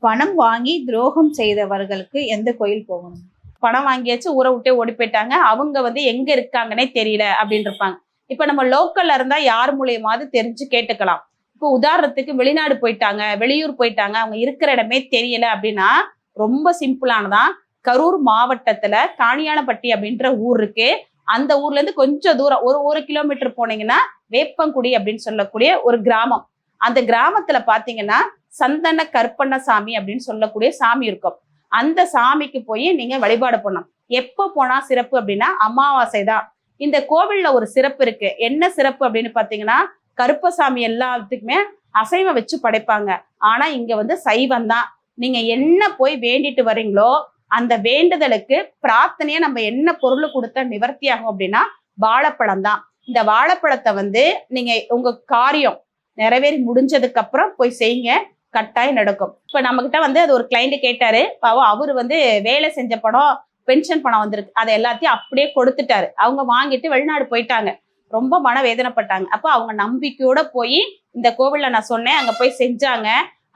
பணம் வாங்கி துரோகம் செய்தவர்களுக்கு எந்த கோயில் போகணும்? பணம் வாங்கியாச்சு, ஊரை விட்டே ஓடி போயிட்டாங்க, அவங்க எங்க இருக்காங்கன்னே தெரியல அப்படின்னு இருப்பாங்க. இப்ப நம்ம லோக்கல்ல இருந்தா யார் மூலியமாவது தெரிஞ்சு கேட்டுக்கலாம். இப்போ உதாரணத்துக்கு வெளிநாடு போயிட்டாங்க, வெளியூர் போயிட்டாங்க, அவங்க இருக்கிற இடமே தெரியல அப்படின்னா ரொம்ப சிம்பிளானதான். கரூர் மாவட்டத்துல காணியானப்பட்டி அப்படின்ற ஊர் இருக்கு. அந்த ஊர்ல இருந்து கொஞ்சம் தூரம் ஒரு கிலோமீட்டர் போனீங்கன்னா வேப்பங்குடி அப்படின்னு சொல்லக்கூடிய ஒரு கிராமம். அந்த கிராமத்துல பாத்தீங்கன்னா சந்தன கருப்பண்ணசாமி அப்படின்னு சொல்லக்கூடிய சாமி இருக்கும். அந்த சாமிக்கு போய் நீங்க வழிபாடு பண்ணலாம். எப்ப போனா சிறப்பு அப்படின்னா அமாவாசை தான். இந்த கோவில்ல ஒரு சிறப்பு இருக்கு. என்ன சிறப்பு அப்படின்னு பாத்தீங்கன்னா கருப்பசாமி எல்லாத்துக்குமே அசைவம் வச்சு படைப்பாங்க. ஆனா இங்க சைவம் தான். நீங்க என்ன போய் வேண்டிட்டு வரீங்களோ அந்த வேண்டுதலுக்கு பிரார்த்தனையா நம்ம என்ன பொருள் கொடுத்தா நிவர்த்தி ஆகும் அப்படின்னா வாழைப்பழம் தான். இந்த வாழைப்பழத்தை நீங்க உங்க காரியம் நிறைவேறி முடிஞ்சதுக்கு அப்புறம் போய் செய்யுங்க, கட்டாயம் நடக்கும். இப்ப நம்ம கிட்ட அது ஒரு கிளைண்ட் கேட்டாரு. பாவம் அவரு வேலை செஞ்ச பணம், பென்ஷன் பணம் வந்திருக்கு, அதை எல்லாத்தையும் அப்படியே கொடுத்துட்டாரு. அவங்க வாங்கிட்டு வெளிநாடு போயிட்டாங்க. ரொம்ப மனவேதனைப்பட்டாங்க. அப்ப அவங்க நம்பிக்கையோட போய் இந்த கோவில்ல நான் சொன்னேன், அங்க போய் செஞ்சாங்க.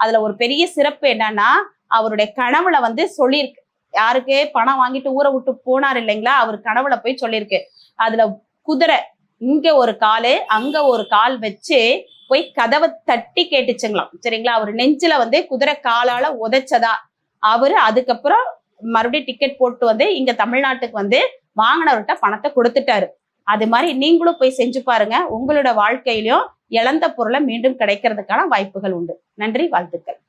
அதுல ஒரு பெரிய சிறப்பு என்னன்னா அவருடைய கனவுல சொல்லியிருக்கு. யாருக்கு பணம் வாங்கிட்டு ஊரை விட்டு போனார் இல்லைங்களா, அவர் கனவுல போய் சொல்லியிருக்கு. அதுல குதிரை இங்க ஒரு காலு அங்க ஒரு கால் வச்சு போய் கதவை தட்டி கேட்டுச்சுங்களாம். சரிங்களா, அவர் நெஞ்சில குதிரை காலால உதைச்சதா. அவரு அதுக்கப்புறம் மறுபடியும் டிக்கெட் போட்டு இங்க தமிழ்நாட்டுக்கு வாங்கினவர்கிட்ட பணத்தை கொடுத்துட்டாரு. அது மாதிரி நீங்களும் போய் செஞ்சு பாருங்க. உங்களோட வாழ்க்கையிலும் இழந்த பொருளை மீண்டும் கிடைக்கிறதுக்கான வாய்ப்புகள் உண்டு. நன்றி, வாழ்த்துக்கள்.